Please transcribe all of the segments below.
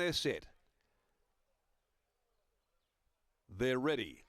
they're set. They're ready.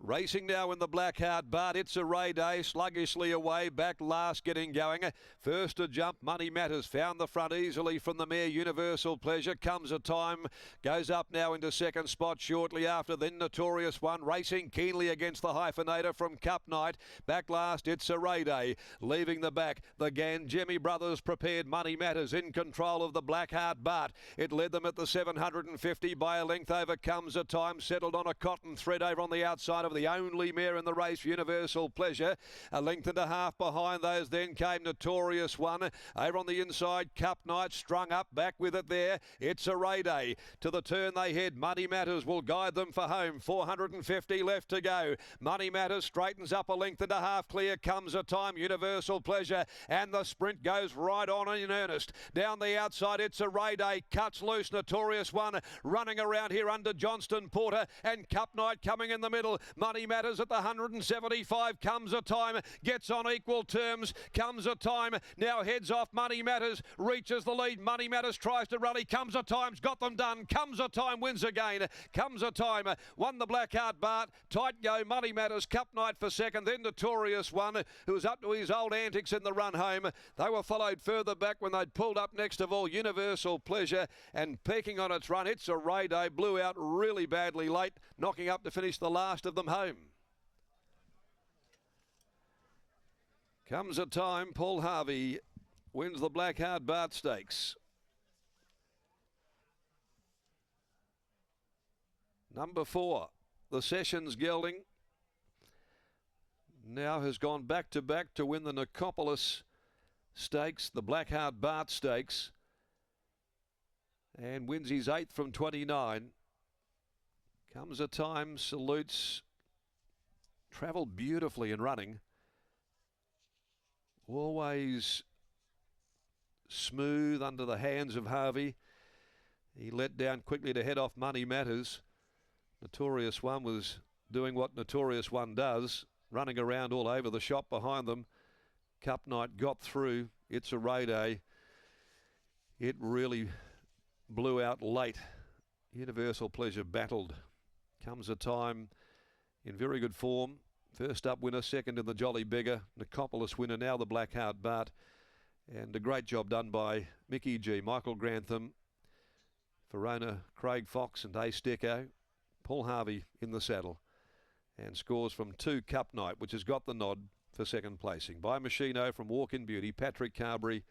Racing now in the Black Hart, Bart. It's a Ray Day, sluggishly away, back last, getting going. First to jump, Money Matters, found the front easily from the mare Universal Pleasure. Comes a time, goes up now into second spot shortly after, then Notorious One, racing keenly against the Hyphenator from Cup Night. Back last, It's a Ray Day. Leaving the back, the Gangemi brothers prepared. Money Matters in control of the Black Hart, Bart. It led them at the 750 by a length. Over Comes a Time, settled on a cotton thread over on the outside of the only mare in the race, Universal Pleasure. A length and a half behind those then came Notorious One. Over on the inside, Cup Night strung up, back with it there. It's a Ray Day. To the turn they head. Money Matters will guide them for home. 450 left to go. Money Matters straightens up a length and a half clear. Comes a time, Universal Pleasure. And the sprint goes right on in earnest. Down the outside, It's a Ray Day. Cuts loose, Notorious One. Running around here under Johnston Porter. And Cup Night coming in the middle. Money Matters at the 175. Comes a time, gets on equal terms. Comes a time, now heads off. Money Matters reaches the lead. Money Matters tries to rally. Comes a time's got them done. Comes a time wins again. Comes a time won the Black Hart, Bart. Tight go, Money Matters. Cup Night for second. Then Notorious One, who was up to his old antics in the run home. They were followed further back when they'd pulled up next of all Universal Pleasure, and peaking on its run. It's a Ray Day. Blew out really badly late, knocking up to finish the last of them home. Comes a time, Paul Harvey wins the Black Hart Bart Stakes. Number 4, the Sessions Gelding, now has gone back to win the Nicopolis Stakes, the Black Hart Bart Stakes, and wins his 8th from 29. Comes a time, salutes, travelled beautifully in running. Always smooth under the hands of Harvey. He let down quickly to head off Money Matters. Notorious One was doing what Notorious One does, running around all over the shop behind them. Cup Night got through. It's a Ray Day. It really blew out late. Universal Pleasure battled. Comes a time in very good form. First up winner, second in the Jolly Beggar. Nicopolis winner, now the Black Hart Bart. And a great job done by Mickey G, Michael Grantham, Verona, Craig Fox and Ace Deco. Paul Harvey in the saddle. And scores from 2 Cup Night, which has got the nod for second placing. By Machino from Walk in Beauty, Patrick Carberry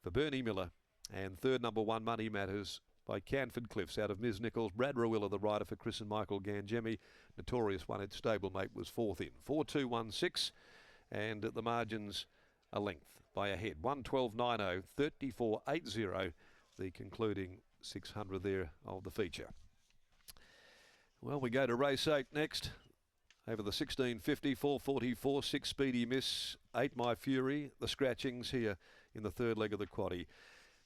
for Bernie Miller. And third, number 1, Money Matters by Canford Cliffs out of Ms. Nichols. Brad RWWA, the rider for Chris and Michael Gangemi. Notorious One, its stablemate, was 4th in. 4-2-1-6, and at the margins a length by a head. 112.90, 34.80, the concluding 600 there of the feature. Well, we go to race 8 next. Over the 1650, 444, 6 Speedy Miss, 8 My Fury, the scratchings here in the third leg of the quaddie.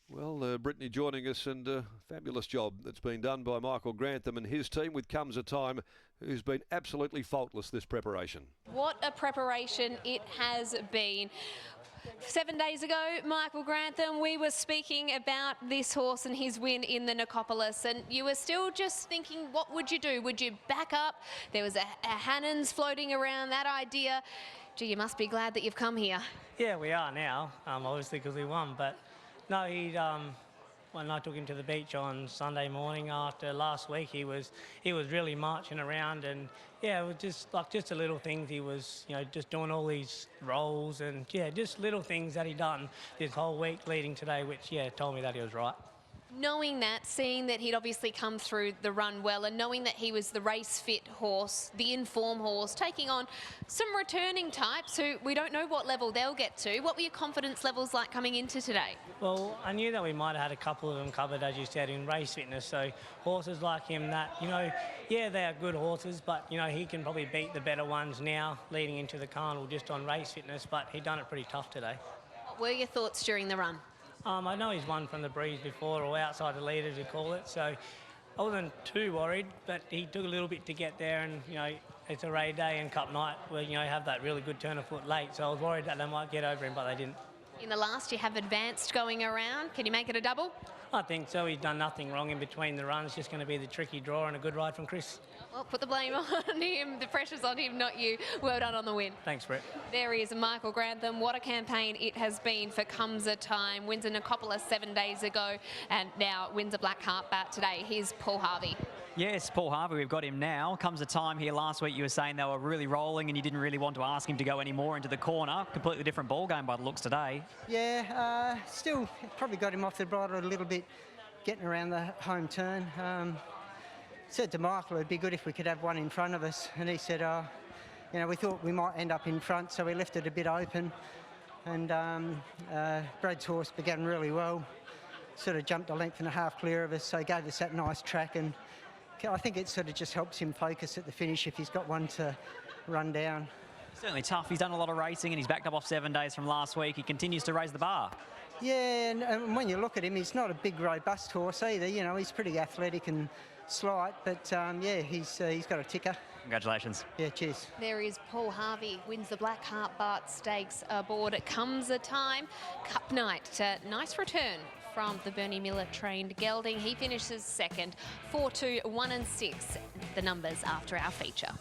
Well, Brittany joining us, and a fabulous job that's been done by Michael Grantham and his team with Comes a Time, who's been absolutely faultless this preparation. What a preparation it has been. 7 days ago, Michael Grantham, we were speaking about this horse and his win in the Nicopolis, and you were still just thinking, what would you do? Would you back up? There was a Hannon's floating around, that idea. Gee, you must be glad that you've come here. Yeah, we are now, obviously because we won, but no, when I took him to the beach on Sunday morning after last week, he was really marching around, and yeah, it was just the little things. He was, just doing all these rolls, and yeah, just little things that he done this whole week leading today, which told me that he was right. Knowing that, seeing that he'd obviously come through the run well, and knowing that he was the race-fit horse, the in-form horse, taking on some returning types who we don't know what level they'll get to. What were your confidence levels like coming into today? Well, I knew that we might have had a couple of them covered, as you said, in race fitness. So horses like him that, yeah, they are good horses, but, he can probably beat the better ones now leading into the carnival just on race fitness, but he done it pretty tough today. What were your thoughts during the run? I know he's won from the breeze before, or outside the lead, as you call it, so I wasn't too worried, but he took a little bit to get there, and, it's a Ray Day and Cup Night where, have that really good turn of foot late, so I was worried that they might get over him, but they didn't. In the last, you have advanced going around. Can you make it a double? I think so. He's done nothing wrong in between the runs. Just going to be the tricky draw and a good ride from Chris. Well, put the blame on him. The pressure's on him, not you. Well done on the win. Thanks, Brett. There is Michael Grantham. What a campaign it has been for Comes a Time. Wins a Nicopolis 7 days ago and now wins a Black Hart bat today. Here's Paul Harvey. Yes, Paul Harvey, we've got him now. Comes a time here last week you were saying they were really rolling and you didn't really want to ask him to go any more into the corner. Completely different ball game by the looks today. Yeah, still probably got him off the bridle a little bit, getting around the home turn. Said to Michael it'd be good if we could have one in front of us, and he said, you know, we thought we might end up in front, so we left it a bit open. And Brad's horse began really well, sort of jumped a length and a half clear of us, so he gave us that nice track, and I think it sort of just helps him focus at the finish if he's got one to run down. Certainly tough. He's done a lot of racing and he's backed up off 7 days from last week. He continues to raise the bar. Yeah, and when you look at him, he's not a big, robust horse either. You know, he's pretty athletic and slight, but yeah, he's got a ticker. Congratulations. Yeah, cheers. There is Paul Harvey, wins the Black Hart Bart Stakes aboard. It Comes a Time. Cup night. Nice return from the Bernie Miller trained gelding. He finishes second. 4, 2, 1 and 6. The numbers after our feature.